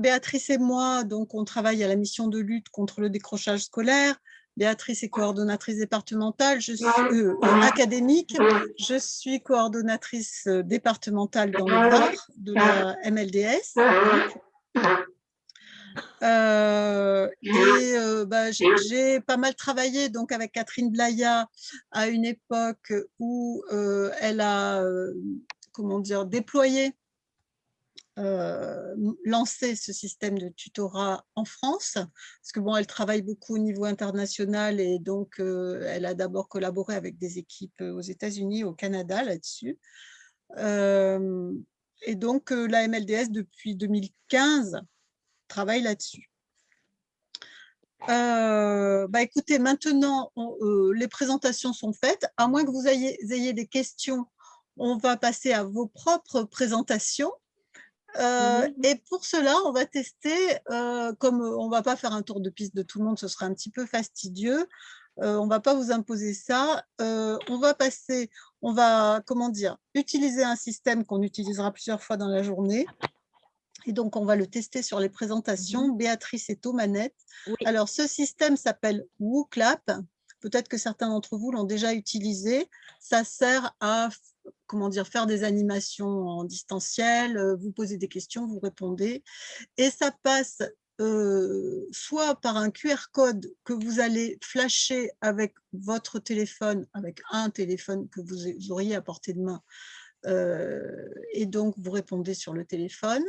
Béatrice et moi, donc, on travaille à la mission de lutte contre le décrochage scolaire. Béatrice est coordonnatrice départementale, académique. Je suis coordonnatrice départementale dans le Var de la MLDS. J'ai pas mal travaillé donc avec Catherine Blaya à une époque où elle a déployé, lancé ce système de tutorat en France, parce que bon, elle travaille beaucoup au niveau international et donc elle a d'abord collaboré avec des équipes aux États-Unis, au Canada là-dessus. Et donc la MLDS depuis 2015 travaille là-dessus. Écoutez, maintenant, les présentations sont faites. À moins que vous ayez des questions, on va passer à vos propres présentations. Et pour cela, on va tester, comme on ne va pas faire un tour de piste de tout le monde, ce sera un petit peu fastidieux. On ne va pas vous imposer ça. On va utiliser un système qu'on utilisera plusieurs fois dans la journée. Et donc, on va le tester sur les présentations. Béatrice est aux manettes. Oui. Alors, ce système s'appelle WooClap. Peut-être que certains d'entre vous l'ont déjà utilisé. Ça sert à faire des animations en distanciel. Vous posez des questions, vous répondez. Et ça passe soit par un QR code que vous allez flasher avec votre téléphone, avec un téléphone que vous auriez à portée de main. Et donc, vous répondez sur le téléphone.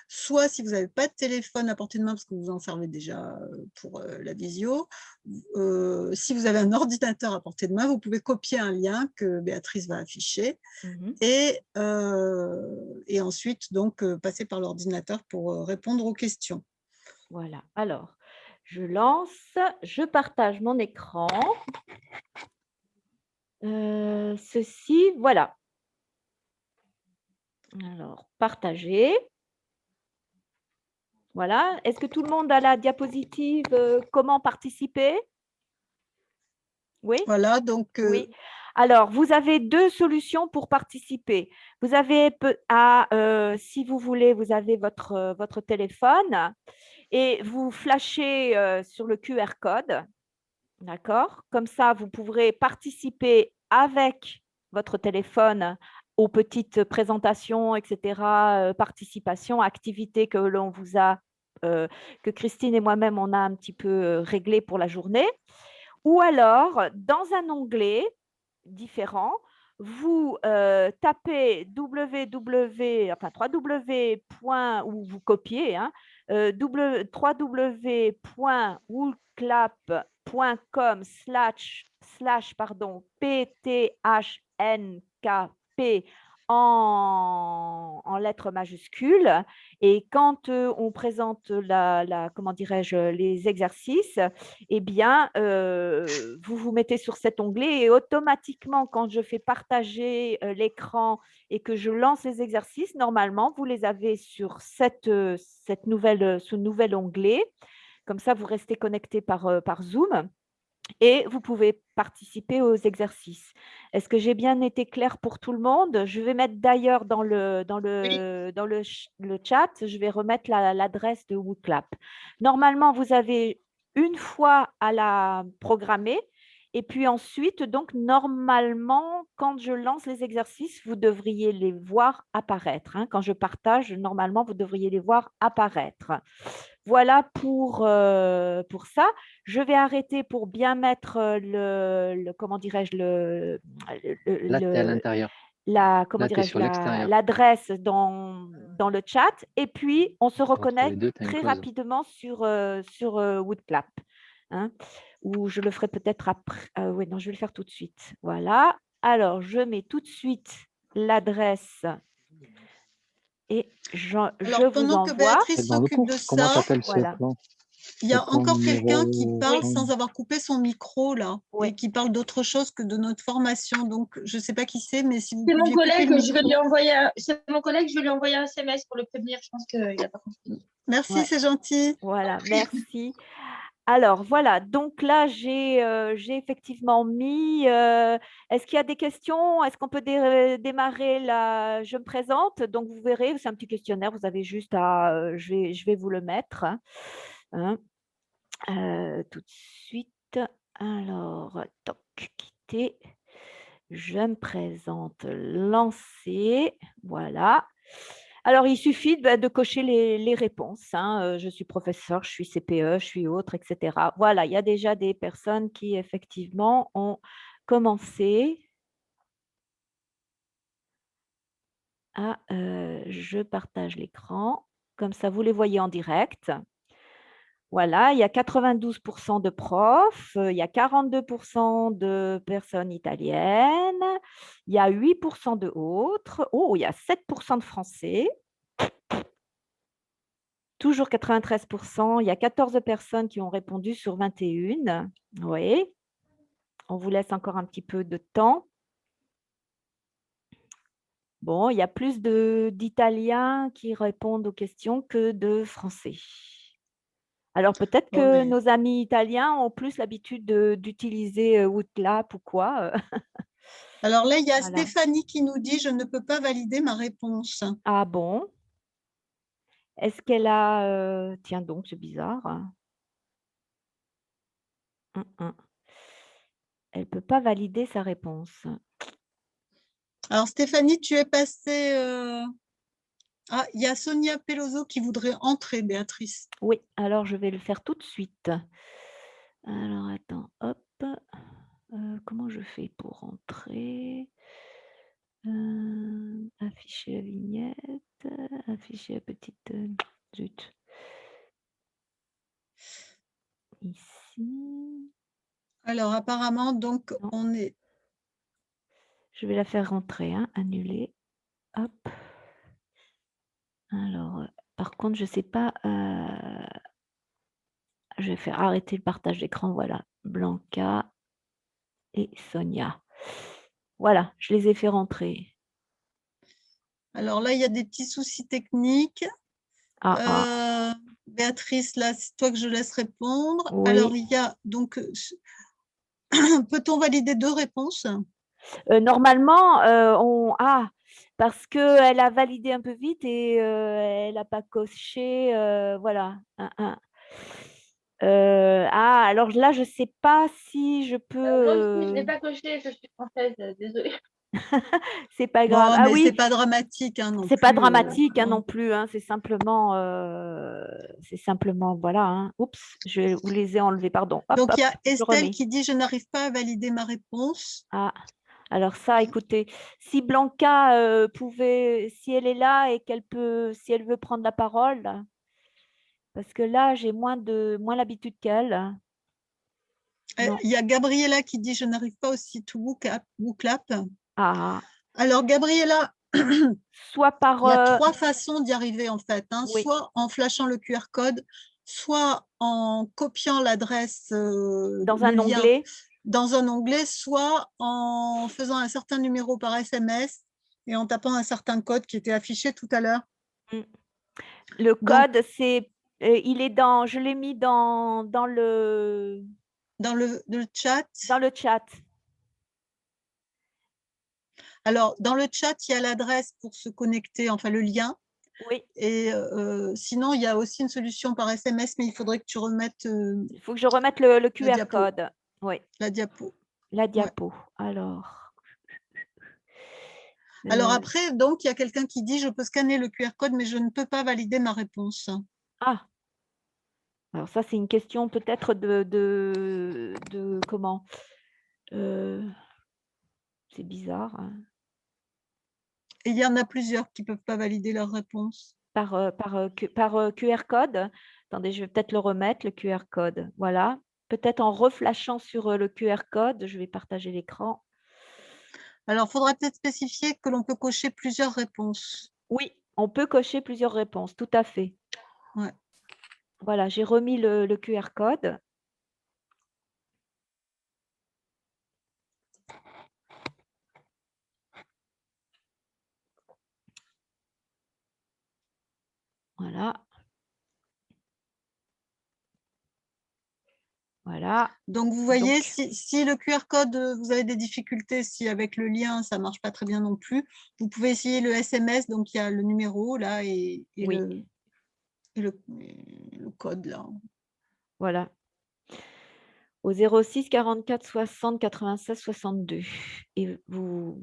Soit, si vous n'avez pas de téléphone à portée de main, parce que vous en servez déjà pour la visio, si vous avez un ordinateur à portée de main, vous pouvez copier un lien que Béatrice va afficher et ensuite donc, passer par l'ordinateur pour répondre aux questions. Voilà, alors, je lance, je partage mon écran. Ceci, voilà. Alors, partager. Voilà. Est-ce que tout le monde a la diapositive comment participer? Oui. Voilà, donc. Oui. Alors, vous avez deux solutions pour participer. Vous avez, si vous voulez, vous avez votre téléphone et vous flashez sur le QR code. D'accord? Comme ça, vous pourrez participer avec votre téléphone aux petites présentations, etc., participation, activités que l'on vous a, que Christine et moi-même, on a un petit peu réglé pour la journée. Ou alors, dans un onglet différent, vous tapez www, ou vous copiez, hein, www.wooclap.com/PTHNKP en lettres majuscules. Et quand on présente les exercices, eh bien, vous vous mettez sur cet onglet et automatiquement, quand je fais partager l'écran et que je lance les exercices, normalement, vous les avez sur ce nouvel onglet. Comme ça, vous restez connecté par Zoom. Et vous pouvez participer aux exercices. Est-ce que j'ai bien été claire pour tout le monde? Je vais mettre d'ailleurs dans le chat, je vais remettre l'adresse de WooClap. Normalement, vous avez une fois à la programmer. Et puis ensuite, donc normalement, quand je lance les exercices, vous devriez les voir apparaître. Hein. Quand je partage, normalement, vous devriez les voir apparaître. Voilà pour ça. Je vais arrêter pour bien mettre l'adresse dans le chat. Et puis, on se reconnecte très rapidement sur WooClap. Hein, ou je le ferai peut-être après. Oui, non, je vais le faire tout de suite. Voilà. Alors, je mets tout de suite l'adresse. Et je vous envoie. Que Béatrice s'occupe de ça, voilà. Il y a encore quelqu'un qui parle sans avoir coupé son micro là, et qui parle d'autre chose que de notre formation. Donc, je ne sais pas qui c'est, mais si vous c'est mon collègue, je vais lui envoyer. C'est mon collègue, je vais lui envoyer un SMS pour le prévenir. Je pense qu'il n'a pas compris. Merci, c'est gentil. Voilà, merci. Alors, voilà. Donc là, j'ai effectivement mis… est-ce qu'il y a des questions? Est-ce qu'on peut démarrer là? Je me présente. Donc, vous verrez, c'est un petit questionnaire. Vous avez juste à… je vais vous le mettre. Hein. Tout de suite. Alors, toc, quitter. Je me présente, lancer. Voilà. Alors, il suffit de cocher les réponses. Hein. Je suis professeur, je suis CPE, je suis autre, etc. Voilà, il y a déjà des personnes qui, effectivement, ont commencé à… je partage l'écran. Comme ça, vous les voyez en direct. Voilà, il y a 92% de profs, il y a 42% de personnes italiennes, il y a 8% de autres, oh, il y a 7% de français, toujours 93%, il y a 14 personnes qui ont répondu sur 21. Oui, on vous laisse encore un petit peu de temps. Bon, il y a plus d'Italiens qui répondent aux questions que de Français. Alors, peut-être que nos amis italiens ont plus l'habitude d'utiliser Outlap ou quoi. Alors là, il y a Voilà. Stéphanie qui nous dit « Je ne peux pas valider ma réponse ». Ah bon? Est-ce qu'elle a… tiens donc, c'est bizarre. Elle ne peut pas valider sa réponse. Alors Stéphanie, tu es passée… Ah, il y a Sonia Peloso qui voudrait entrer, Béatrice. Oui, alors je vais le faire tout de suite. Alors, attends, hop. Comment je fais pour entrer? Afficher la vignette, afficher la petite… zut. Ici. Alors apparemment, donc, Non. on est… Je vais la faire rentrer, hein, annuler. Hop. Alors, par contre, je ne sais pas… je vais faire arrêter le partage d'écran. Voilà, Blanca et Sonia. Voilà, je les ai fait rentrer. Alors là, il y a des petits soucis techniques. Béatrice, là, c'est toi que je laisse répondre. Oui. Alors, il y a donc… Peut-on valider 2 réponses? Normalement, parce qu'elle a validé un peu vite et elle n'a pas coché. Voilà. Alors là, je ne sais pas si je peux… Moi aussi, je n'ai pas coché, je suis française, désolée. c'est pas grave. Bon, Ah mais oui, c'est pas dramatique hein, non c'est pas plus. dramatique non plus. Hein, c'est simplement, voilà. Hein. Oups, je vous les ai enlevés, pardon. Hop, Donc, hop, il y a je Estelle remets. qui dit « Je n'arrive pas à valider ma réponse ». Ah, alors ça, écoutez, si Blanca pouvait, si elle est là et si elle veut prendre la parole, parce que là, j'ai moins l'habitude qu'elle. Non. Il y a Gabriella qui dit « Je n'arrive pas au site WooClap ». Ah, Alors, Gabriella, soit par… il y a 3 façons d'y arriver en fait. Hein, oui. soit en flashant le QR code, soit en copiant l'adresse, Dans un le lien onglet. dans un onglet, soit en faisant un certain numéro par SMS et en tapant un certain code qui était affiché tout à l'heure. Le Donc, code, c'est… il est dans… Je l'ai mis dans le… dans le chat. Dans le chat. Alors, dans le chat, il y a l'adresse pour se connecter, enfin le lien. Oui. Et sinon, il y a aussi une solution par SMS, mais il faudrait que tu remettes… Il faut que je remette le QR code. Oui. La diapo. La diapo. Ouais. Alors après, donc, il y a quelqu'un qui dit « Je peux scanner le QR code, mais je ne peux pas valider ma réponse ». Ah. Alors ça, c'est une question peut-être de comment… c'est bizarre. Hein. Et il y en a plusieurs qui ne peuvent pas valider leur réponse. Par QR code. Attendez, je vais peut-être le remettre, le QR code. Voilà. Peut-être en reflashant sur le QR code, je vais partager l'écran. Alors, il faudra peut-être spécifier que l'on peut cocher plusieurs réponses. Oui, on peut cocher plusieurs réponses, tout à fait. Ouais. Voilà, j'ai remis le QR code. Voilà. Voilà. Donc, vous voyez, Donc, si le QR code, vous avez des difficultés, si avec le lien, ça ne marche pas très bien non plus, vous pouvez essayer le SMS. Donc, il y a le numéro là et oui, le code là. voilà. Au 06 44 60 96 62. Et vous,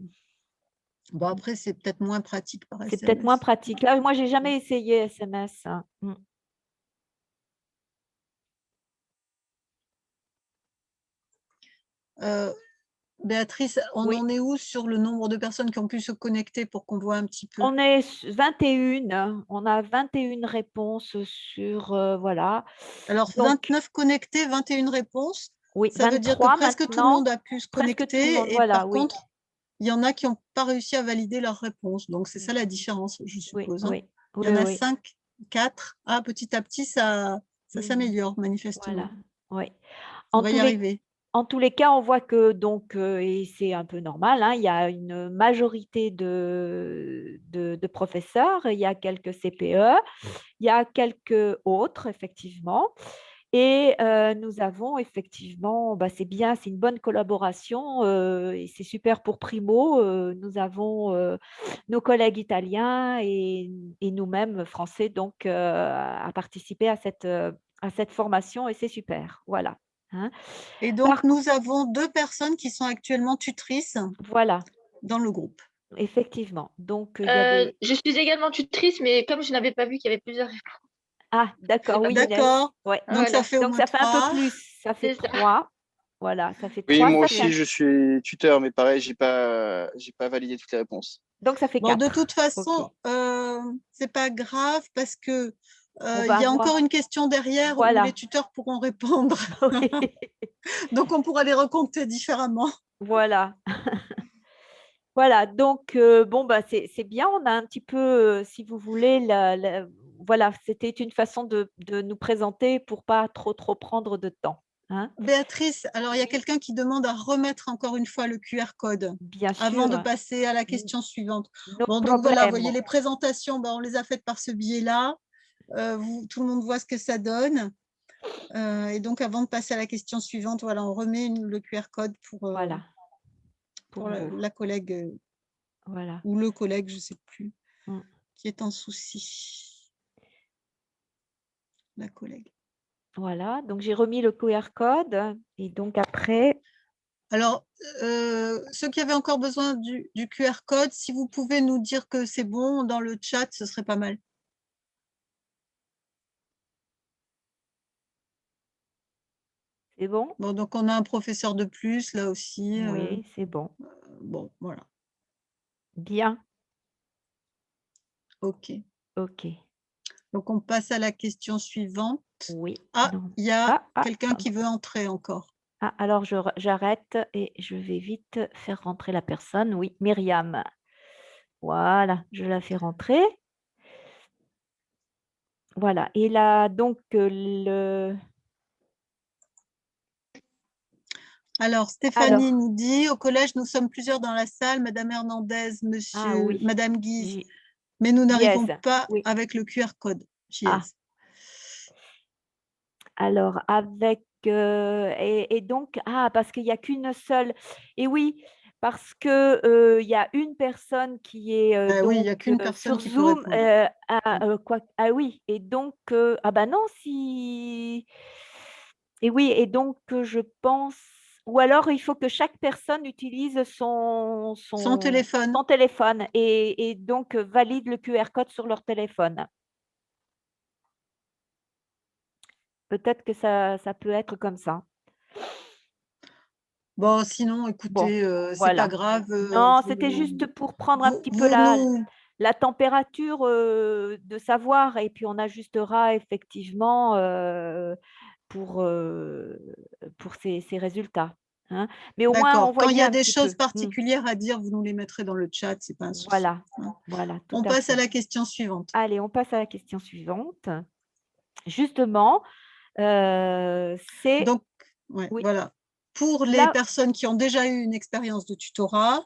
Bon, après, c'est peut-être moins pratique par c'est peut-être moins SMS. pratique. Là, moi, j'ai jamais essayé SMS. Hein. Béatrice, on Oui. en est où sur le nombre de personnes qui ont pu se connecter pour qu'on voit un petit peu? On est 21. On a 21 réponses sur, voilà. Alors, Donc, 29 connectés, 21 réponses. oui, Ça veut dire que 23 presque tout le maintenant. monde a pu se Presque tout le monde, connecter. Et voilà, par oui. contre, il y en a qui n'ont pas réussi à valider leur réponse. Donc, c'est ça la différence, je Oui, suppose. oui, Il y oui, en a oui. 5, 4. Ah, petit à petit, ça s'améliore manifestement. Voilà, oui. On En va y tous les, arriver. en tous les cas, on voit que, donc, et c'est un peu normal, hein, il y a une majorité de professeurs, il y a quelques CPE, il y a quelques autres, effectivement. Et nous avons effectivement, bah, c'est bien, c'est une bonne collaboration et c'est super pour Primo. Nous avons nos collègues italiens et nous-mêmes français donc à participer à cette formation et c'est super. Voilà. Hein. Et donc, nous avons 2 personnes qui sont actuellement tutrices Voilà, dans le groupe. effectivement. Donc, il y a des… Je suis également tutrice, mais comme je n'avais pas vu qu'il y avait plusieurs, Ah, j'ai d'accord, pas oui, pu. Inès. D'accord. Ouais. Donc, ça Voilà, fait au Donc, moins ça fait un peu 3. plus. Ça fait c'est ça. 3. Voilà, ça fait Oui, 3. moi Ça fait aussi, je suis tuteur, mais pareil, j'ai pas validé toutes les réponses. Donc, ça fait Bon, de 4. toute OK. façon, c'est pas grave parce que On il va y a avoir… encore une question derrière où les Voilà. tuteurs pourront répondre. Oui. Donc, on pourra les recompter différemment. Voilà. Voilà. Donc, bon, bah, c'est bien. On a un petit peu, si vous voulez, voilà, c'était une façon de nous présenter pour pas trop prendre de temps. Hein. Béatrice, alors il y a Oui, quelqu'un qui demande à remettre encore une fois le QR code bien avant de sûr. passer à la question suivante. No Bon, donc voilà, vous voyez, problème. les présentations, on les a faites par ce biais-là. Tout le monde voit ce que ça donne. Et donc, avant de passer à la question suivante, voilà, on remet le QR code Voilà. Pour pour vous. la collègue Voilà. ou le collègue, je ne sais plus, Mm. qui est en souci. La collègue. Voilà. Donc, j'ai remis le QR code. Et donc, après… Alors, ceux qui avaient encore besoin du QR code, si vous pouvez nous dire que c'est bon dans le chat, ce serait pas mal. C'est bon? Bon, donc on a un professeur de plus là aussi. Oui, c'est bon. Bon, voilà. Bien. OK. OK. Donc, on passe à la question suivante. Oui. Ah, Non. il y a quelqu'un Attends. qui veut entrer encore. Ah, alors j'arrête et je vais vite faire rentrer la personne. Oui, Myriam. Voilà, je la fais rentrer. Voilà. Et là, donc, Alors, Stéphanie nous dit, au collège, nous sommes plusieurs dans la salle, Madame Hernandez, Ah oui, Madame Guise, J- mais nous n'arrivons Dièse. pas Oui. avec le QR code. Ah, JS. alors avec… et donc, parce qu'il n'y a qu'une seule… Et oui, parce que il y a une personne qui est Oui, il n'y a donc qu'une personne sur qui peut Zoom. répondre. Ah oui, et donc… ah bah non, si… Et oui, et donc je pense… Ou alors, il faut que chaque personne utilise Son téléphone. son téléphone et donc valide le QR code sur leur téléphone. Peut-être que ça peut être comme ça. Bon, sinon, Bon, écoutez, c'est pas voilà. grave. Non, c'était juste pour prendre un petit peu la température, de savoir et puis on ajustera effectivement pour ces résultats. Hein. Mais au moins, on D'accord. Quand il y voyait a un des petit choses peu. particulières à dire, vous nous les mettrez dans le chat, c'est pas un souci. Voilà, Hein. voilà, tout On à passe à fait. la question suivante. Allez, on passe à la question suivante. Justement, c'est… Donc, ouais, Oui, voilà. Pour les là, personnes qui ont déjà eu une expérience de tutorat,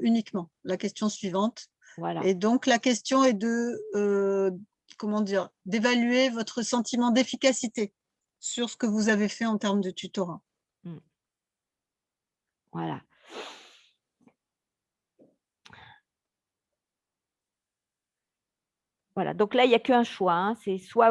uniquement. La question suivante. voilà. Et donc, la question est comment dire, d'évaluer votre sentiment d'efficacité sur ce que vous avez fait en termes de tutorat. Voilà. Voilà, donc là, il n'y a qu'un choix, hein, c'est soit